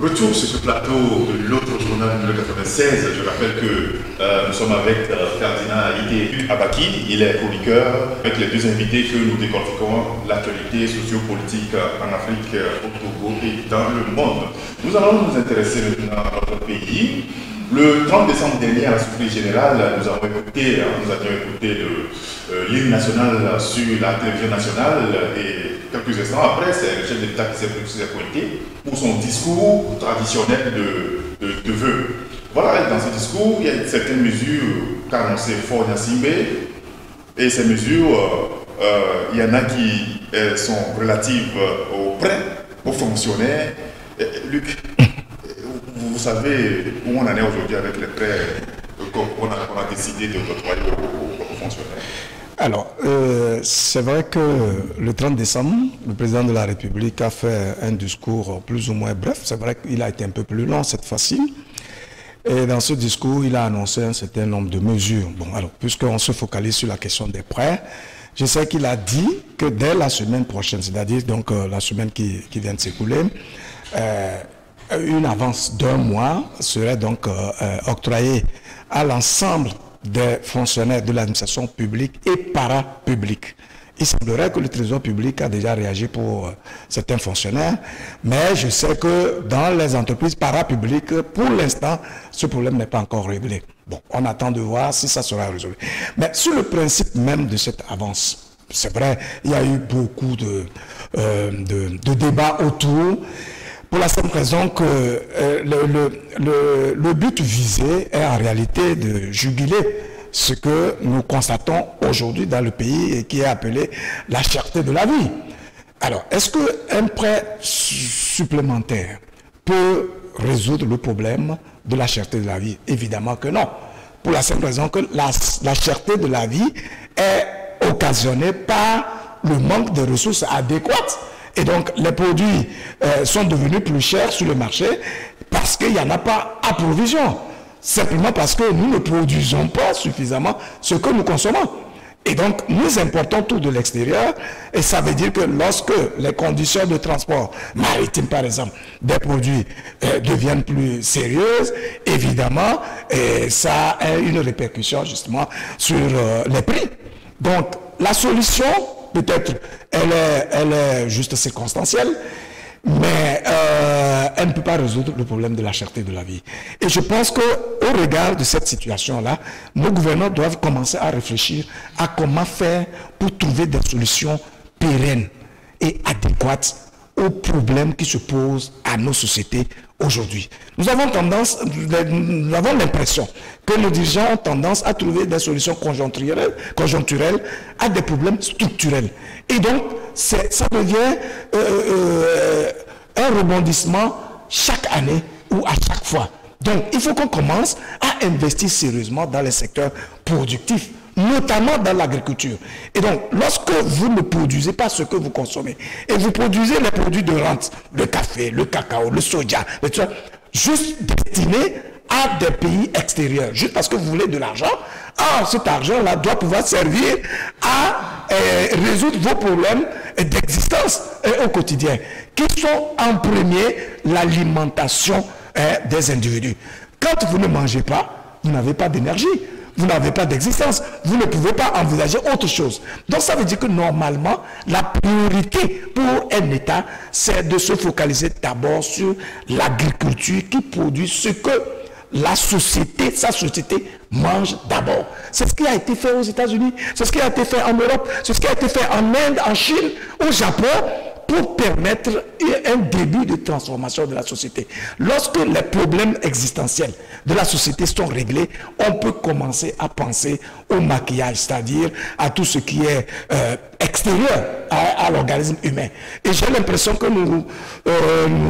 Retour sur ce plateau de l'autre journal numéro 96. Je rappelle que nous sommes avec Ferdinand Ité Abaki. Il est chroniqueur avec les deux invités que nous décortiquons l'actualité sociopolitique en Afrique, au Togo et dans le monde. Nous allons nous intéresser maintenant à notre pays. Le 30 décembre dernier, à la surprise générale, nous avions écouté l'hymne national sur la télévision nationale et quelques instants après, c'est le chef d'État qui s'est pointé pour son discours traditionnel de vœux. Voilà, dans ce discours, il y a certaines mesures qu'a annoncé Faure Gnassingbé et ces mesures, il y en a qui sont relatives aux prêts, aux fonctionnaires. Luc, vous savez où on en est aujourd'hui avec les prêts qu'on a décidé de octroyer aux fonctionnaires? Alors, c'est vrai que le 30 décembre, le président de la République a fait un discours plus ou moins bref. C'est vrai qu'il a été un peu plus long cette fois-ci. Et dans ce discours, il a annoncé un certain nombre de mesures. Bon, alors, puisqu'on se focalise sur la question des prêts, je sais qu'il a dit que dès la semaine prochaine, c'est-à-dire donc la semaine qui vient de s'écouler, une avance d'1 mois serait donc octroyée à l'ensemble des fonctionnaires de l'administration publique et parapublique. Il semblerait que le Trésor public a déjà réagi pour certains fonctionnaires, mais je sais que dans les entreprises parapubliques, pour l'instant, ce problème n'est pas encore réglé. Bon, on attend de voir si ça sera résolu. Mais sur le principe même de cette avance, c'est vrai, il y a eu beaucoup de débats autour, pour la simple raison que le but visé est en réalité de juguler ce que nous constatons aujourd'hui dans le pays et qui est appelé la cherté de la vie. Alors, est-ce qu'un prêt supplémentaire peut résoudre le problème de la cherté de la vie? Évidemment que non. Pour la simple raison que la cherté de la vie est occasionnée par le manque de ressources adéquates. Et donc, les produits sont devenus plus chers sur le marché parce qu'il n'y en a pas à provision. Simplement parce que nous ne produisons pas suffisamment ce que nous consommons. Et donc, nous importons tout de l'extérieur. Et ça veut dire que lorsque les conditions de transport maritime, par exemple, des produits deviennent plus sérieuses, évidemment, ça a une répercussion justement sur les prix. Donc, la solution, peut-être, elle est juste circonstancielle, mais elle ne peut pas résoudre le problème de la cherté de la vie. Et je pense qu'au regard de cette situation-là, nos gouvernants doivent commencer à réfléchir à comment faire pour trouver des solutions pérennes et adéquates aux problèmes qui se posent à nos sociétés aujourd'hui. Nous avons l'impression que nos dirigeants ont tendance à trouver des solutions conjoncturelles à des problèmes structurels. Et donc, ça devient un rebondissement chaque année ou à chaque fois. Donc, il faut qu'on commence à investir sérieusement dans les secteurs productifs, notamment dans l'agriculture. Et donc, lorsque vous ne produisez pas ce que vous consommez, et vous produisez les produits de rente, le café, le cacao, le soja, juste destinés à des pays extérieurs, juste parce que vous voulez de l'argent, cet argent-là doit pouvoir servir à résoudre vos problèmes d'existence au quotidien, qui sont en premier l'alimentation des individus. Quand vous ne mangez pas, vous n'avez pas d'énergie. Vous n'avez pas d'existence, vous ne pouvez pas envisager autre chose. Donc ça veut dire que normalement, la priorité pour un État, c'est de se focaliser d'abord sur l'agriculture qui produit ce que la société, sa société mange d'abord. C'est ce qui a été fait aux États-Unis, c'est ce qui a été fait en Europe, c'est ce qui a été fait en Inde, en Chine, au Japon, pour permettre un début de transformation de la société. Lorsque les problèmes existentiels de la société sont réglés, on peut commencer à penser au maquillage, c'est-à-dire à tout ce qui est extérieur à l'organisme humain. Et j'ai l'impression que nous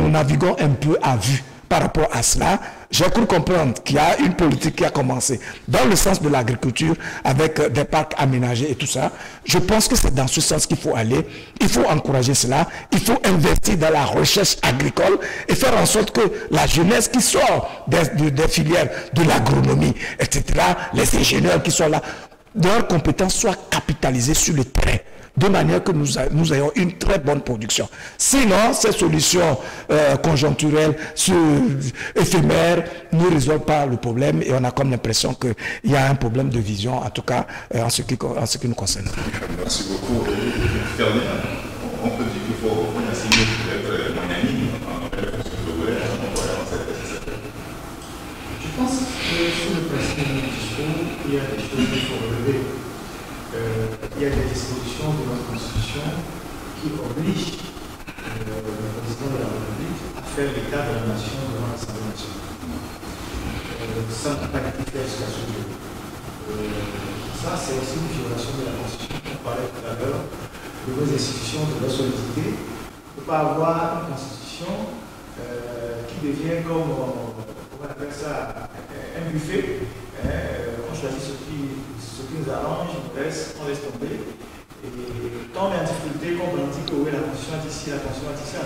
naviguons un peu à vue par rapport à cela. J'ai cru comprendre qu'il y a une politique qui a commencé dans le sens de l'agriculture avec des parcs aménagés et tout ça. Je pense que c'est dans ce sens qu'il faut aller. Il faut encourager cela. Il faut investir dans la recherche agricole et faire en sorte que la jeunesse qui sort des filières de l'agronomie, etc., les ingénieurs qui sont là, leurs compétences soient capitalisées sur le terrain. de manière que nous ayons une très bonne production. Sinon, ces solutions conjoncturelles, éphémères, ne résolvent pas le problème et on a comme l'impression qu'il y a un problème de vision, en tout cas en ce qui nous concerne. Merci beaucoup. Ferdinand, on peut dire qu'il faut essayer d'être magnanime en fonction de l'ouest, en voyant cette nécessité. Je pense que sur le principe du discours, il y a des choses qu'il faut relever. Il y a des dispositions de notre Constitution qui obligent le président de la République à faire l'état de la nation devant l'Assemblée nationale. Ça n'a pas été fait jusqu'à ce jour. Ça, c'est aussi une violation de la Constitution. On parlait tout à l'heure de vos institutions, de leur solidité. Il ne faut pas avoir une Constitution qui devient comme, on appelle ça, un buffet. On choisit ce qui nous arrange, on laisse tomber. Et quand on est en difficulté, quand on dit que oui, la Constitution est ici, la Constitution est ici.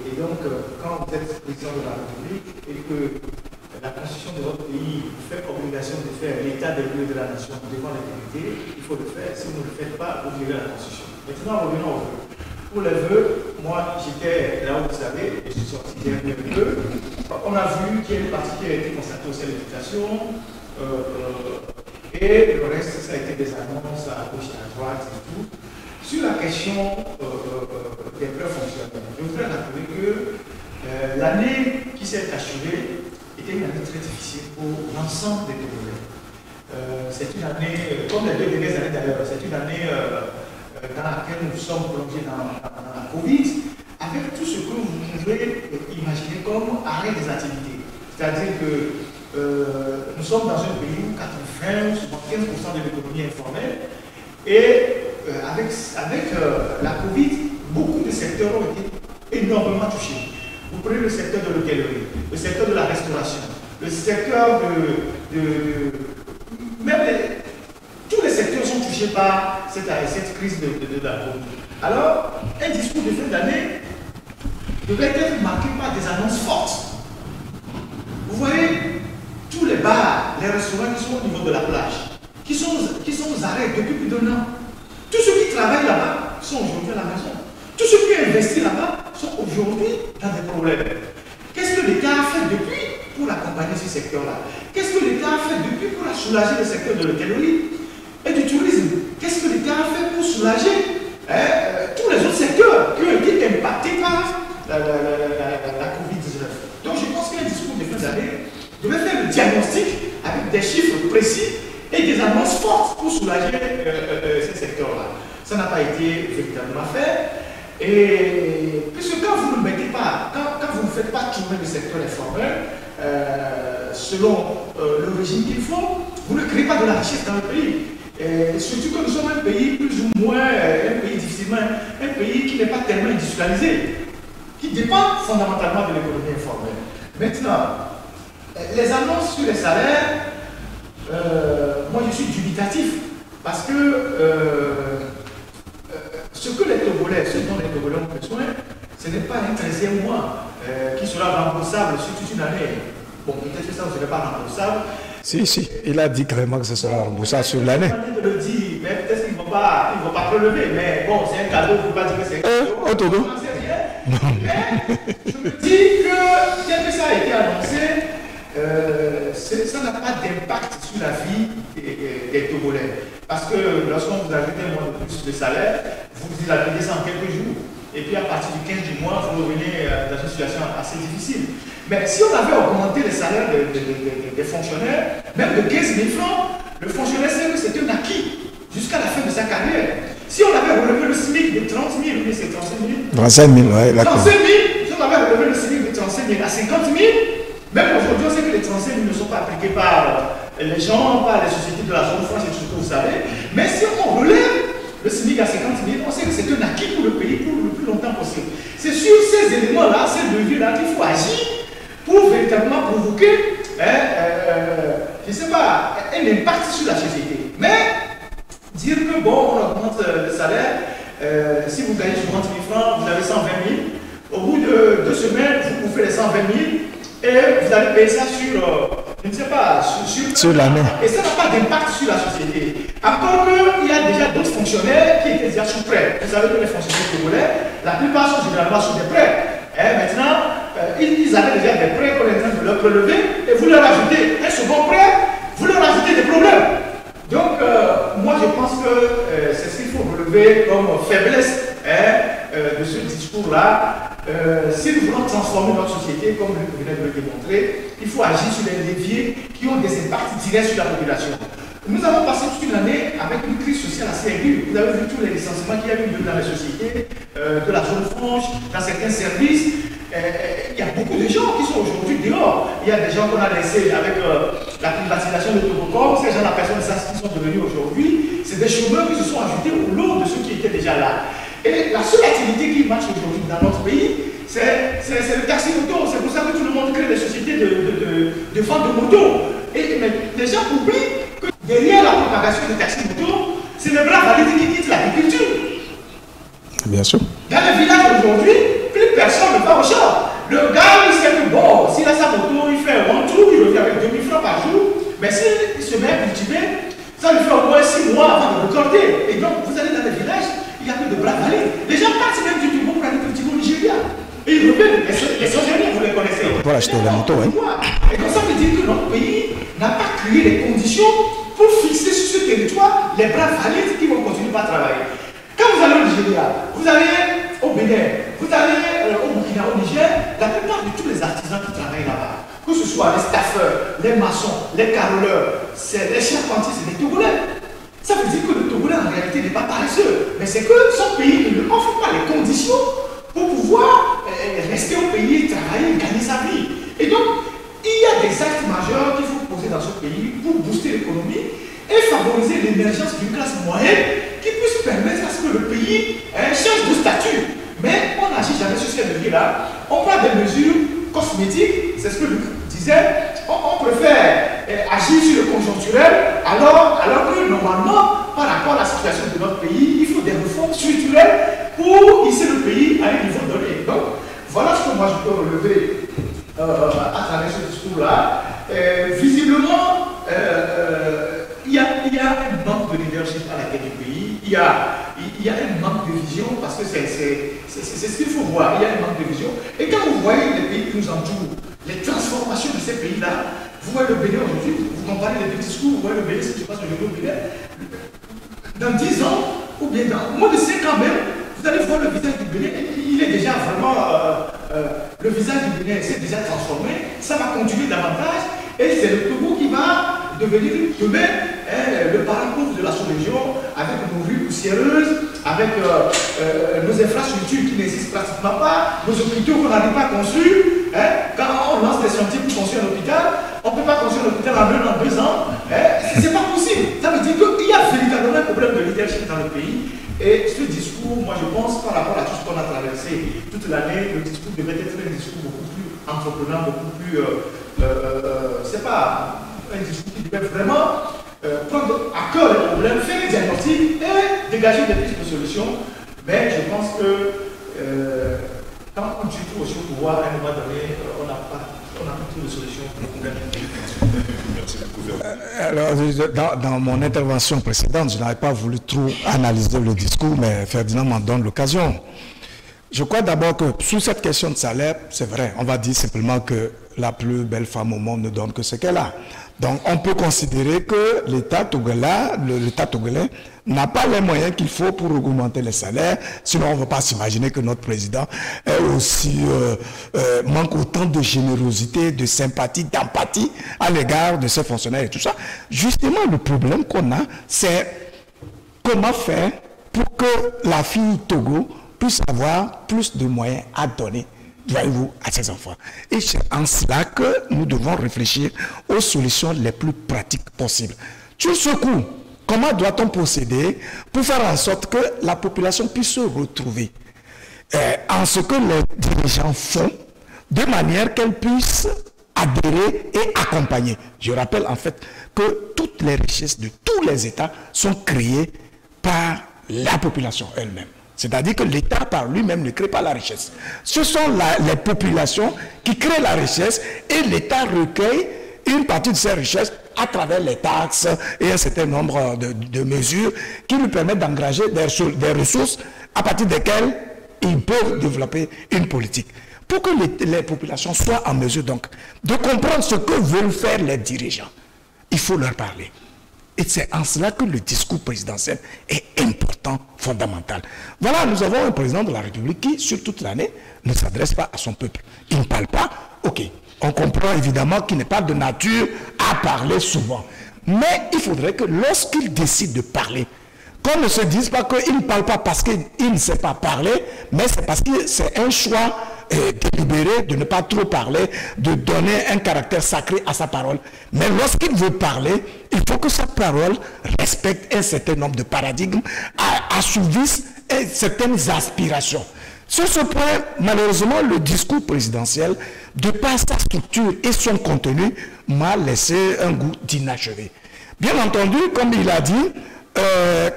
Et donc, quand vous êtes président de la République et que la Constitution de votre pays fait obligation de faire l'état des lieux de la nation devant les députés, il faut le faire. Si vous ne le faites pas, vous violez la Constitution. Maintenant, revenons aux vœux. Pour les vœux, moi j'étais là où vous savez, et je suis sorti dernier vœux. On a vu qu'il y a une partie qui a été constatée au sein de l'éducation, et le reste, ça a été des annonces à gauche et à droite et tout. Sur la question des preuves fonctionnelles, je voudrais rappeler que l'année qui s'est achevée était une année très difficile pour l'ensemble des Togolais. C'est une année, comme les 2 dernières années d'ailleurs, c'est une année dans laquelle nous sommes plongés dans la Covid, avec tout ce que vous pouvez imaginer comme arrêt des activités. C'est-à-dire que nous sommes dans un pays où 80 ou 75% de l'économie informelle et avec la Covid, beaucoup de secteurs ont été énormément touchés. Vous prenez le secteur de l'hôtellerie, le secteur de la restauration, le secteur tous les secteurs sont touchés par cette crise de la Covid. Alors, un discours de fin d'année devrait être marqué par des annonces fortes. Vous voyez, tous les bars, les restaurants qui sont au niveau de la plage, qui sont aux arrêts depuis plus d'1 an. Tous ceux qui travaillent là-bas sont aujourd'hui à la maison. Tous ceux qui ont investi là-bas sont aujourd'hui dans des problèmes. Qu'est-ce que l'État a fait depuis pour accompagner ce secteur-là? Qu'est-ce que l'État a fait depuis pour soulager le secteur de l'hôtellerie et du tourisme? Qu'est-ce que l'État a fait pour soulager tous les autres secteurs qui ont été impactés par la Covid-19? Donc je pense qu'un discours de fin d'année devait faire le diagnostic avec des chiffres précis et des annonces fortes pour soulager ces secteurs-là. Ça n'a pas été véritablement fait. Et puisque quand vous ne mettez pas, quand vous ne faites pas tourner le secteur informel selon le régime qu'il faut, vous ne créez pas de la richesse dans le pays. Et surtout que nous sommes un pays plus ou moins, un pays difficilement, un pays qui n'est pas tellement industrialisé, qui dépend fondamentalement de l'économie informelle. Maintenant, les annonces sur les salaires, moi je suis dubitatif parce que ce que les Togolais, ce dont les Togolais ont besoin, ce n'est pas un 13e mois qui sera remboursable sur toute une année. Bon, peut-être que ça ne serait pas remboursable. Si, il a dit carrément que ce sera remboursable sur l'année. Il le dit, mais peut-être qu'ils ne vont pas relever. Mais bon, c'est un cadeau, il ne faut pas dire que c'est un cadeau. Togo. Mais je me dis que, bien que ça a été annoncé, ça n'a pas d'impact sur la vie des Togolais. Parce que lorsqu'on vous ajoute un mois de plus de salaire, vous dilatez ça en quelques jours. Et puis à partir du 15 du mois, vous revenez dans une situation assez difficile. Mais si on avait augmenté les salaires des fonctionnaires, même de 15 000 francs, le fonctionnaire sait que c'est un acquis jusqu'à la fin de sa carrière. Si on avait relevé le SMIC de 30 000, oui, c'est 35 000. 35 000, oui, d'accord. 35 000, si on avait relevé le SMIC de 35 000 à 50 000, même aujourd'hui, on sait que les 35 000 ne sont pas appliqués par les gens, par les sociétés de la zone franche et tout ce que vous savez. Mais si on relève le SMIC à 50 000, on sait que c'est un acquis pour le pays pour le plus longtemps possible. C'est sur ces éléments-là, ces leviers-là qu'il faut agir pour véritablement provoquer, je ne sais pas, un impact sur la société. Mais dire que bon, on augmente le salaire, si vous gagnez 60 000 francs, vous avez 120 000. Au bout de 2 semaines, vous bouffez les 120 000 et vous allez payer ça sur, je ne sais pas, sur l'année. Et ça n'a pas d'impact sur la société. Encore qu'il y a déjà d'autres fonctions fonctionnaires qui étaient déjà sous prêt. Vous savez que les fonctionnaires congolais, la plupart sont généralement sous des prêts. Maintenant, ils avaient déjà des prêts qu'on est en train de leur prélever et vous leur ajoutez un second prêt, vous leur ajoutez des problèmes. Donc, moi je pense que c'est ce qu'il faut relever comme faiblesse de ce discours-là. Si nous voulons transformer notre société, comme vous venez de le démontrer, il faut agir sur les leviers qui ont des impacts directs sur la population. Nous avons passé toute une année avec une crise sociale assez aiguë. Vous avez vu tous les licenciements qu'il y a eu dans les sociétés, de la zone franche, dans certains services. Il y a beaucoup de gens qui sont aujourd'hui dehors. Il y a des gens qu'on a laissés avec la privatisation de Tobocor. Ces gens-là, personne ne sait ce qu'ils sont devenus aujourd'hui. C'est des chômeurs qui se sont ajoutés au lot de ceux qui étaient déjà là. Et la seule activité qui marche aujourd'hui dans notre pays, c'est le taxi moto. C'est pour ça que tout le monde crée des sociétés de vente de motos. Mais les gens oublient que derrière la propagation des taxis moto, c'est le bras valide qui quitte l'agriculture. Bien sûr. Dans les villages aujourd'hui, plus personne ne va au champ. Le gars, il sait que bon, s'il a sa moto, il fait un bon tour, il revient avec 2000 francs par jour. Mais s'il se met à cultiver, ça lui fait au moins 6 mois avant de récolter. Et donc, vous allez dans les villages, il n'y a plus de bras valides. Les gens partent même du Togo pour aller cultiver au Nigeria. Et ils reviennent, les Sogéniens, vous les connaissez. Voilà, acheter la moto, oui. Et donc ça veut dire que notre pays n'a pas créé les conditions pour fixer sur ce territoire les bras valides qui vont continuer à travailler. Quand vous allez au Nigeria, vous allez au Bénin, vous allez au Burkina, au Niger, la plupart de tous les artisans qui travaillent là-bas, que ce soit les staffeurs, les maçons, les caroleurs, les charpentiers, c'est des Togolais. Ça veut dire que le Togolais en réalité n'est pas paresseux, mais c'est que son pays ne lui offre pas les conditions pour pouvoir rester au pays, travailler, gagner sa vie. Et donc, il y a des actes majeurs qu'il faut poser dans ce pays pour booster l'économie et favoriser l'émergence d'une classe moyenne qui puisse permettre à ce que le pays change de statut. Mais on n'agit jamais sur ces leviers-là. On prend des mesures cosmétiques, c'est ce que je disais. On préfère agir sur le conjoncturel alors que normalement, par rapport à la situation de notre pays, il faut des réformes structurelles pour hisser le pays à un niveau donné. Donc, voilà ce que moi je peux relever à travers ce discours-là. Visiblement, il y a un manque de leadership à la tête du pays. Il y a un manque de vision parce que c'est ce qu'il faut voir. Il y a un manque de vision. Et quand vous voyez les pays qui nous entourent, les transformations de ces pays-là, vous voyez le Bénin aujourd'hui, vous comparez les deux discours, vous voyez le Bénin, ce qui se passe aujourd'hui au Bénin. Dans 10 ans, ou bien dans moins de 5 ans même, vous allez voir le visage du Bénin. Il est déjà vraiment. Le visage du Bénin s'est déjà transformé. Ça va continuer davantage. Et c'est le Togo qui va devenir demain le parent pauvre de la sous-région, avec nos rues poussiéreuses, avec nos infrastructures qui n'existent pratiquement pas, nos hôpitaux qu'on n'arrive pas à construire. Quand on lance des chantiers pour construire un hôpital, on ne peut pas construire un hôpital en 1 an, 2 ans. Ce n'est pas possible. Ça veut dire qu'il y a véritablement un problème de leadership dans le pays. Et ce discours, moi je pense, par rapport à tout ce qu'on a traversé toute l'année, le discours devait être un discours beaucoup plus entreprenant, beaucoup plus. C'est pas un discours qui devait vraiment prendre à cœur les problèmes, faire des diagnostics et dégager des pistes de solutions. Mais je pense que quand on se trouve aussi au pouvoir, à un moment donné, on n'a pas de solution pour le problème. Alors, dans mon intervention précédente, je n'avais pas voulu trop analyser le discours, mais Ferdinand m'en donne l'occasion. Je crois d'abord que sur cette question de salaire, c'est vrai, on va dire simplement que la plus belle femme au monde ne donne que ce qu'elle a. Donc on peut considérer que l'État togolais n'a pas les moyens qu'il faut pour augmenter les salaires, sinon on ne va pas s'imaginer que notre président est aussi, manque autant de générosité, de sympathie, d'empathie à l'égard de ses fonctionnaires et tout ça. Justement, le problème qu'on a, c'est comment faire pour que la fille Togo puisse avoir plus de moyens à donner, voyez-vous, à ses enfants. Et c'est en cela que nous devons réfléchir aux solutions les plus pratiques possibles. Sur ce coup, comment doit-on procéder pour faire en sorte que la population puisse se retrouver en ce que les dirigeants font, de manière qu'elle puisse adhérer et accompagner. Je rappelle en fait que toutes les richesses de tous les États sont créées par la population elle-même. C'est-à-dire que l'État par lui-même ne crée pas la richesse. Ce sont les populations qui créent la richesse et l'État recueille une partie de ces richesses à travers les taxes et un certain nombre de mesures qui lui permettent d'engager des ressources à partir desquelles ils peuvent développer une politique. Pour que les populations soient en mesure donc de comprendre ce que veulent faire les dirigeants, il faut leur parler. Et c'est en cela que le discours présidentiel est important, fondamental. Voilà, nous avons un président de la République qui, sur toute l'année, ne s'adresse pas à son peuple. Il ne parle pas, ok. On comprend évidemment qu'il n'est pas de nature à parler souvent. Mais il faudrait que lorsqu'il décide de parler, qu'on ne se dise pas qu'il ne parle pas parce qu'il ne sait pas parler, mais c'est parce que c'est un choix délibéré de ne pas trop parler, de donner un caractère sacré à sa parole. Mais lorsqu'il veut parler, il faut que sa parole respecte un certain nombre de paradigmes, assouvisse certaines aspirations. Sur ce point, malheureusement, le discours présidentiel, de par sa structure et son contenu, m'a laissé un goût d'inachevé. Bien entendu, comme il a dit,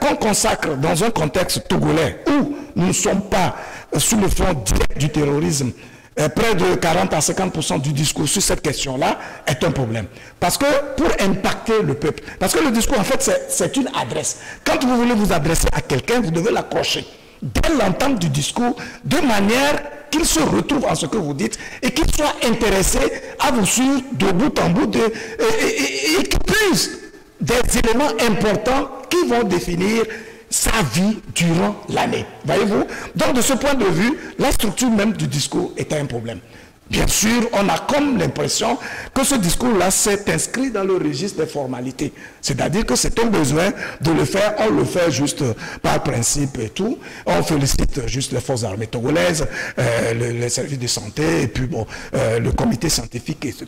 qu'on consacre dans un contexte togolais où nous ne sommes pas sous le front direct du terrorisme, près de 40 à 50% du discours sur cette question-là est un problème. Parce que pour impacter le peuple, parce que le discours en fait c'est une adresse. Quand vous voulez vous adresser à quelqu'un, vous devez l'accrocher dès l'entente du discours de manière qu'il se retrouve en ce que vous dites et qu'il soit intéressé à vous suivre de bout en bout et qu'il puisse des éléments importants qui vont définir sa vie durant l'année. Voyez-vous? Donc de ce point de vue, la structure même du discours est un problème. Bien sûr, on a comme l'impression que ce discours-là s'est inscrit dans le registre des formalités. C'est-à-dire que c'est un besoin de le faire, on le fait juste par principe et tout. On félicite juste les forces armées togolaises, les services de santé, et puis bon, le comité scientifique et tout.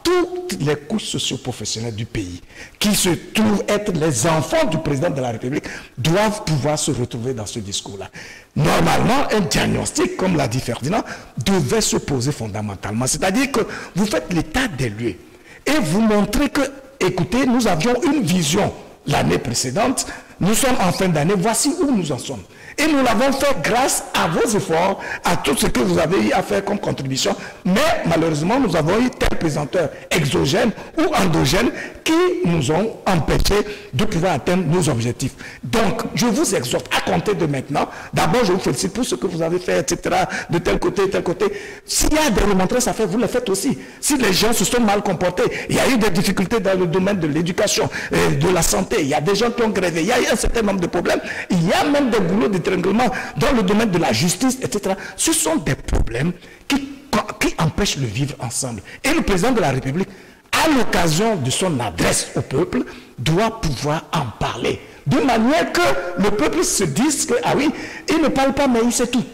Toutes les couches socio-professionnelles du pays, qui se trouvent être les enfants du président de la République, doivent pouvoir se retrouver dans ce discours-là. Normalement, un diagnostic, comme l'a dit Ferdinand, devait se poser fondamentalement. C'est-à-dire que vous faites l'état des lieux et vous montrez que, écoutez, nous avions une vision l'année précédente, nous sommes en fin d'année, voici où nous en sommes. Et nous l'avons fait grâce à vos efforts, à tout ce que vous avez eu à faire comme contribution. Mais malheureusement, nous avons eu tel présenteur exogène ou endogène qui nous ont empêchés de pouvoir atteindre nos objectifs. Donc, je vous exhorte à compter de maintenant. D'abord, je vous félicite pour ce que vous avez fait, etc. De tel côté, tel côté. S'il y a des remontrances à faire, vous les faites aussi. Si les gens se sont mal comportés, il y a eu des difficultés dans le domaine de l'éducation, de la santé, il y a des gens qui ont grévé, il y a eu un certain nombre de problèmes, il y a même des boulots de dans le domaine de la justice, etc. Ce sont des problèmes qui empêchent le vivre ensemble. Et le président de la République, à l'occasion de son adresse au peuple, doit pouvoir en parler. De manière que le peuple se dise que, ah oui, il ne parle pas, mais il sait tout.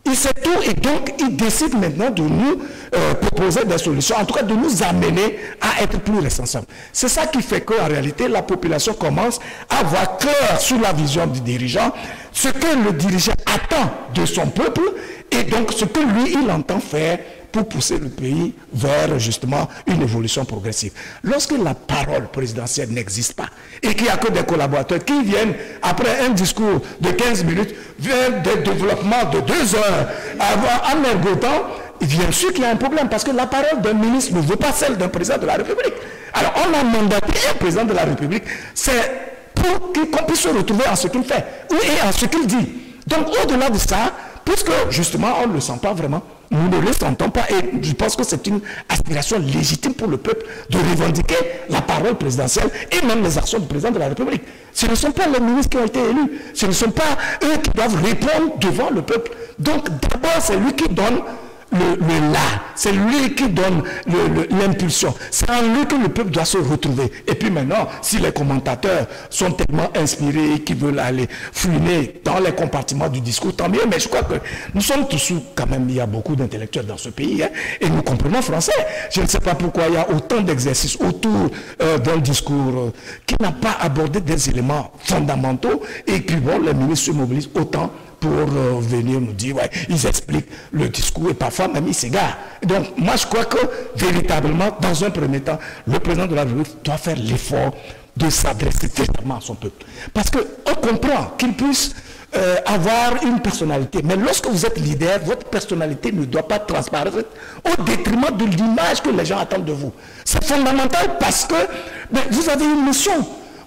Il sait tout et donc il décide maintenant de nous proposer des solutions, en tout cas de nous amener à être plus responsables. C'est ça qui fait qu'en réalité, la population commence à voir clair sur la vision du dirigeant, ce que le dirigeant attend de son peuple et donc ce que lui, il entend faire pour pousser le pays vers justement une évolution progressive. Lorsque la parole présidentielle n'existe pas et qu'il n'y a que des collaborateurs qui viennent après un discours de 15 minutes vers des développements de 2 heures en ergotant, bien sûr qu'il y a un problème parce que la parole d'un ministre ne vaut pas celle d'un président de la République. Alors on a mandaté un président de la République, c'est pour qu'on puisse se retrouver en ce qu'il fait et en ce qu'il dit. Donc au-delà de ça, puisque justement on ne le sent pas vraiment, nous ne le sentons pas et je pense que c'est une aspiration légitime pour le peuple de revendiquer la parole présidentielle et même les actions du président de la République. Ce ne sont pas les ministres qui ont été élus, ce ne sont pas eux qui doivent répondre devant le peuple. Donc d'abord c'est lui qui donne le là, c'est lui qui donne l'impulsion. C'est en lui que le peuple doit se retrouver. Et puis maintenant, si les commentateurs sont tellement inspirés et qui veulent aller fouiner dans les compartiments du discours, tant mieux. Mais je crois que nous sommes tous quand même, il y a beaucoup d'intellectuels dans ce pays, hein, et nous comprenons français. Je ne sais pas pourquoi il y a autant d'exercices autour d'un discours qui n'a pas abordé des éléments fondamentaux et puis bon, les ministres se mobilisent autant pour venir nous dire, ouais, ils expliquent le discours et parfois même ils s'égarent. Donc moi je crois que véritablement, dans un premier temps, le président de la République doit faire l'effort de s'adresser directement à son peuple. Parce qu'on comprend qu'il puisse avoir une personnalité. Mais lorsque vous êtes leader, votre personnalité ne doit pas transparaître au détriment de l'image que les gens attendent de vous. C'est fondamental parce que vous avez une mission.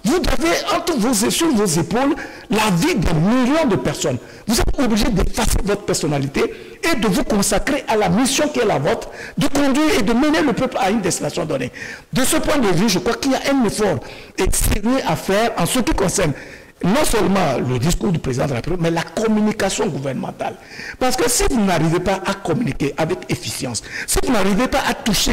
Vous avez entre sur vos épaules la vie de millions de personnes. Vous êtes obligé d'effacer votre personnalité et de vous consacrer à la mission qui est la vôtre, de conduire et de mener le peuple à une destination donnée. De ce point de vue, je crois qu'il y a un effort sérieux à faire en ce qui concerne non seulement le discours du président de la République, mais la communication gouvernementale. Parce que si vous n'arrivez pas à communiquer avec efficience, si vous n'arrivez pas à toucher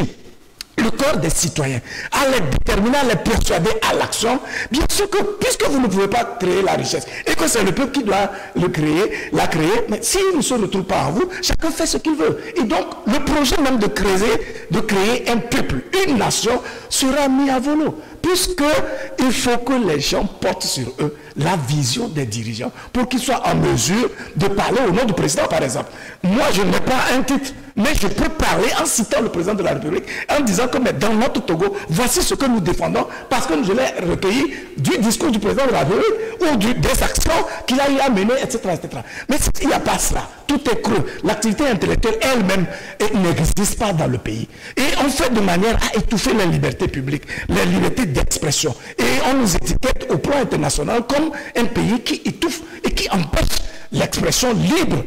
le corps des citoyens, à les déterminer, à les persuader à l'action, bien sûr que, puisque vous ne pouvez pas créer la richesse, et que c'est le peuple qui doit la créer, mais s'il ne se retrouve pas en vous, chacun fait ce qu'il veut. Et donc, le projet même de créer un peuple, une nation, sera mis à volo. Puisqu'il faut que les gens portent sur eux la vision des dirigeants pour qu'ils soient en mesure de parler au nom du président, par exemple. Moi, je n'ai pas un titre, mais je peux parler en citant le président de la République, en disant que dans notre Togo, voici ce que nous défendons, parce que je l'ai recueilli du discours du président de la République ou des actions qu'il a eu à mener, etc., etc. Mais s'il n'y a pas cela, tout est creux. L'activité intellectuelle elle-même n'existe pas dans le pays. Et on fait de manière à étouffer les libertés publiques, les libertés d'expression. Et on nous étiquette au plan international comme un pays qui étouffe et qui empêche l'expression libre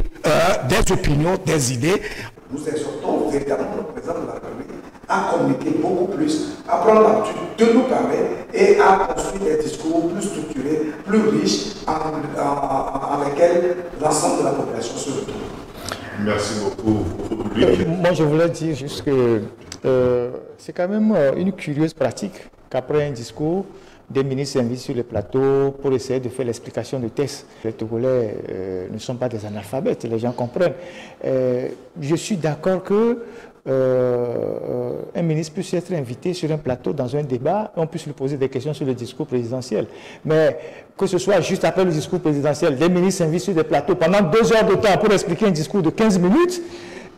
des opinions, des idées. Nous exhortons véritablement le président de la République à communiquer beaucoup plus, à prendre l'habitude de nous parler et à construire des discours plus structurés, plus riches, en lesquels l'ensemble de la population se retrouve. Merci beaucoup. Moi, je voulais dire juste que c'est quand même une curieuse pratique qu'après un discours, des ministres s'invitent sur les plateaux pour essayer de faire l'explication de texte. Les Togolais ne sont pas des analphabètes, les gens comprennent. Je suis d'accord que un ministre puisse être invité sur un plateau dans un débat, on puisse lui poser des questions sur le discours présidentiel. Mais que ce soit juste après le discours présidentiel, des ministres s'invitent sur des plateaux pendant 2 heures de temps pour expliquer un discours de 15 minutes,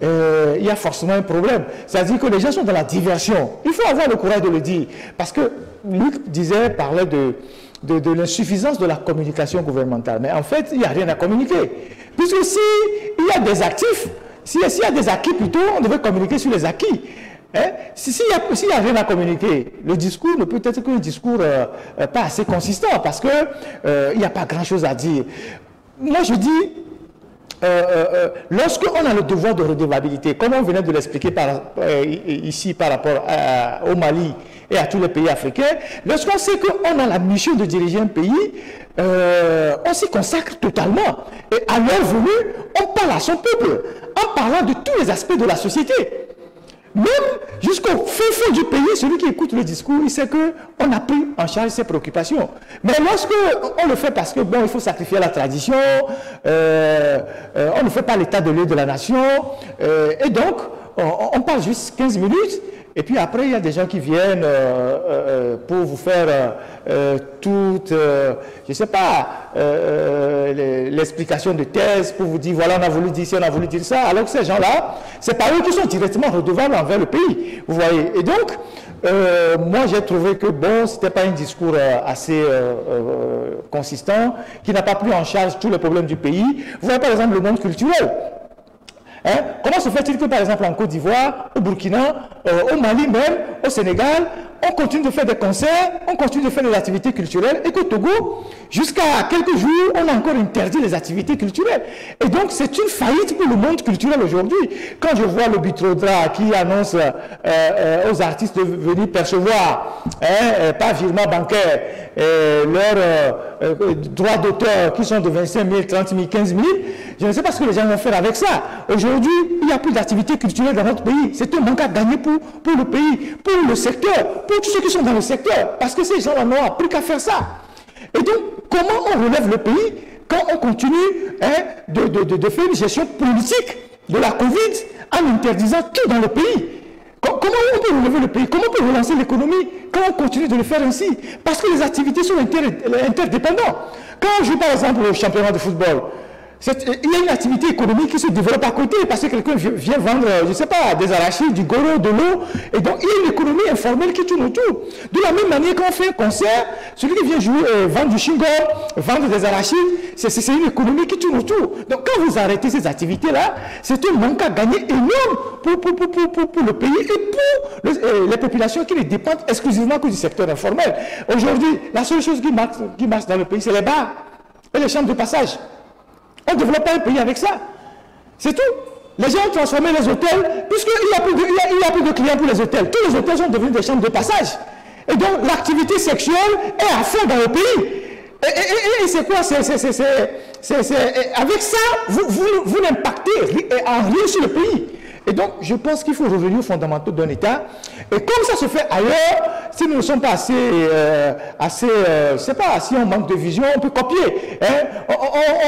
il y a forcément un problème. C'est-à-dire que les gens sont dans la diversion. Il faut avoir le courage de le dire. Parce que Luc parlait de l'insuffisance de la communication gouvernementale. Mais en fait, il n'y a rien à communiquer. Puisque s'il y a des actifs, s'il y a des acquis plutôt, on devait communiquer sur les acquis. Hein? S'il n'y a rien à communiquer, le discours ne peut être qu'un discours pas assez consistant parce qu'il n'y a pas grand-chose à dire. Moi, je dis, lorsqu'on a le devoir de redevabilité, comme on venait de l'expliquer ici par rapport au Mali et à tous les pays africains, lorsqu'on sait qu'on a la mission de diriger un pays, on s'y consacre totalement. Et à l'heure venue, on parle à son peuple, en parlant de tous les aspects de la société. Même jusqu'au fond du pays, celui qui écoute le discours, il sait qu'on a pris en charge ses préoccupations. Mais lorsque on le fait parce que, bon, il faut sacrifier la tradition, on ne fait pas l'état de lieu de la nation, et donc, on parle juste 15 minutes, et puis après, il y a des gens qui viennent pour vous faire toute, je ne sais pas, l'explication de thèse, pour vous dire, voilà, on a voulu dire ci, on a voulu dire ça, alors que ces gens-là, c'est pas eux qui sont directement redevables envers le pays, vous voyez. Et donc, moi, j'ai trouvé que, bon, ce n'était pas un discours assez consistant, qui n'a pas pris en charge tous les problèmes du pays. Vous voyez, par exemple, le monde culturel. Hein? Comment se fait-il que, par exemple, en Côte d'Ivoire, au Burkina, au Mali même, au Sénégal, on continue de faire des concerts, on continue de faire des activités culturelles, et qu'au Togo, jusqu'à quelques jours, on a encore interdit les activités culturelles. Et donc, c'est une faillite pour le monde culturel aujourd'hui. Quand je vois le Bitrodra qui annonce aux artistes de venir percevoir, par virement bancaire, leurs droits d'auteur qui sont de 25 000, 30 000, 15 000, je ne sais pas ce que les gens vont faire avec ça. Aujourd'hui, il n'y a plus d'activité culturelle dans notre pays. C'est un manque à gagner pour le pays, pour le secteur, pour tous ceux qui sont dans le secteur, parce que ces gens-là n'ont plus qu'à faire ça. Et donc, comment on relève le pays quand on continue de faire une gestion politique de la Covid en interdisant tout dans le pays? Comment on peut relever le pays? Comment on peut relancer l'économie quand on continue de le faire ainsi? Parce que les activités sont interdépendantes. Quand on joue par exemple au championnat de football, Il y a une activité économique qui se développe à côté parce que quelqu'un vient vendre, je ne sais pas, des arachides, du goro, de l'eau. Et donc, il y a une économie informelle qui tourne autour. De la même manière, quand on fait un concert, celui qui vient jouer, vendre du chewing-gum, vendre des arachides, c'est une économie qui tourne autour. Donc, quand vous arrêtez ces activités-là, c'est un manque à gagner énorme pour le pays et pour les populations qui ne dépendent exclusivement que du secteur informel. Aujourd'hui, la seule chose qui marche dans le pays, c'est les bars et les chambres de passage. On ne développe pas un pays avec ça. C'est tout. Les gens ont transformé les hôtels, puisqu'il n'y a plus de clients pour les hôtels. Tous les hôtels sont devenus des chambres de passage. Et donc, l'activité sexuelle est à fond dans le pays. Et c'est quoi? Avec ça, vous n'impactez en rien sur le pays. Et donc, je pense qu'il faut revenir aux fondamentaux d'un État. Et comme ça se fait ailleurs, si nous ne sommes pas je ne sais pas, si on manque de vision, on peut copier. Hein?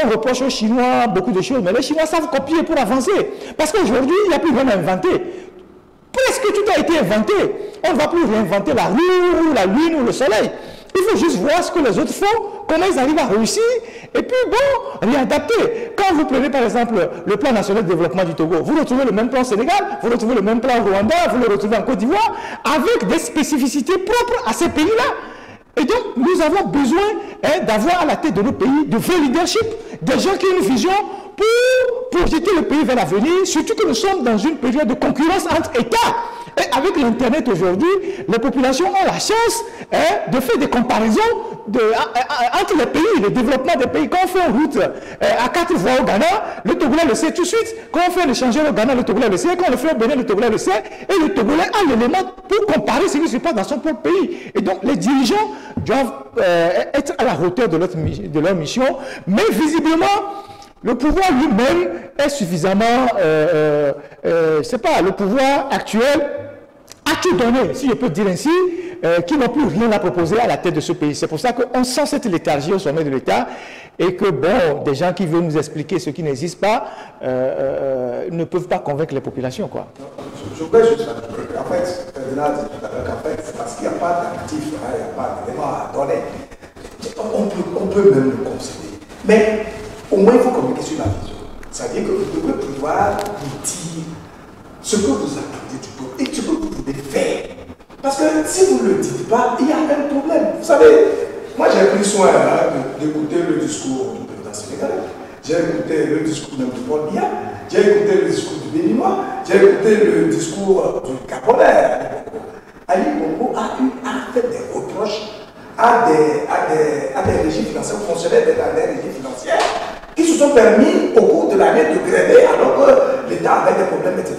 On reproche aux Chinois beaucoup de choses, mais les Chinois savent copier pour avancer. Parce qu'aujourd'hui, il n'y a plus rien à inventer. Presque tout a été inventé. On ne va plus réinventer la rue, ou la lune, ou le soleil. Il faut juste voir ce que les autres font, comment ils arrivent à réussir, et puis bon, réadapter. Quand vous prenez par exemple le plan national de développement du Togo, vous retrouvez le même plan au Sénégal, vous retrouvez le même plan au Rwanda, vous le retrouvez en Côte d'Ivoire, avec des spécificités propres à ces pays-là. Et donc, nous avons besoin d'avoir à la tête de nos pays de vrais leadership, des gens qui ont une vision pour projeter le pays vers l'avenir, surtout que nous sommes dans une période de concurrence entre États. Et avec l'Internet aujourd'hui, les populations ont la chance de faire des comparaisons entre les pays, le développement des pays. Quand on fait une route à 4 voies au Ghana, le Togolais le sait tout de suite. Quand on fait un échangeur au Ghana, le Togolais le sait. Quand on le fait au Bénin, le Togolais le sait. Et le Togolais a l'élément pour comparer ce qui se passe dans son propre pays. Et donc, les dirigeants doivent être à la hauteur de leur mission. Mais visiblement, le pouvoir lui-même est suffisamment, c'est pas, le pouvoir actuel a tout donné, si je peux dire ainsi, qui n'ont plus rien à proposer à la tête de ce pays. C'est pour ça qu'on sent cette léthargie au sommet de l'État et que, bon, des gens qui veulent nous expliquer ce qui n'existe pas ne peuvent pas convaincre les populations, quoi. Je voudrais juste ajouter, en fait, Ferdinand dit tout à l'heure qu'en fait, c'est parce qu'il n'y a pas d'actif, il n'y a pas d'éléments à donner. On peut même le concéder. Mais au moins, il faut communiquer sur la vision. C'est-à-dire que vous devez pouvoir nous dire ce que vous attendez du peuple et ce que vous voulez faire. Parce que si vous ne le dites pas, il y a un problème. Vous savez, moi j'ai pris soin d'écouter le discours du président sénégalais. J'ai écouté le discours même de Paul Biya, j'ai écouté le discours du Béninois, j'ai écouté le discours du Gabonais. Ali Bongo a fait des reproches à des régimes financiers, aux fonctionnaires des régimes financiers qui se sont permis au cours de l'année de gréver alors que l'État avait des problèmes, etc.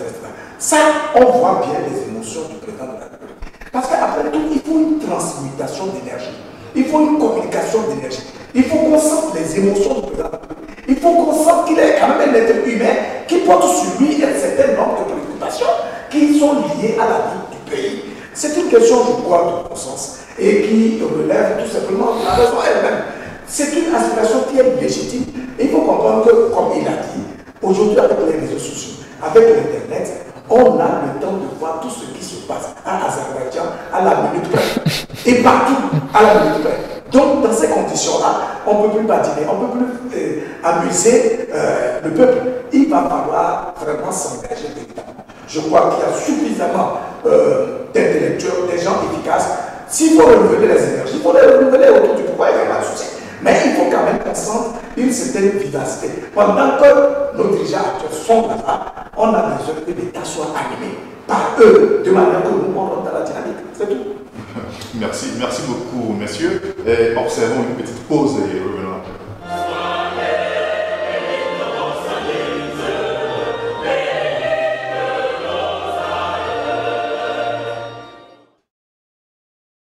Ça, on voit bien les émotions du président de la République. Parce qu'après tout, il faut une transmutation d'énergie. Il faut une communication d'énergie. Il faut qu'on sente les émotions du président de la République. Il faut qu'on sente qu'il est quand même un être humain qui porte sur lui un certain nombre de préoccupations qui sont liées à la vie du pays. C'est une question, je crois, de bon sens et qui relève tout simplement de la raison elle-même. C'est une aspiration qui est légitime. Et il faut comprendre que, comme il a dit, aujourd'hui avec les réseaux sociaux, avec l'Internet, on a le temps de voir tout ce qui se passe à Azerbaïdjan à la minute près. Et partout à la minute près. Donc, dans ces conditions-là, on ne peut plus patiner, on ne peut plus amuser le peuple. Il va falloir vraiment s'engager véritablement. Je crois qu'il y a suffisamment d'intellectuels, des gens efficaces. S'il faut renouveler les énergies, il faut les renouveler autour du pouvoir, il n'y a pas de souci. Mais il faut quand même qu'on sente une certaine vivacité. Pendant que nos dirigeants actuels sont là, on a besoin que l'État soit animé par eux, de manière que nous rentrons dans la dynamique. C'est tout. Merci beaucoup, messieurs. Et observons une petite pause et revenons après.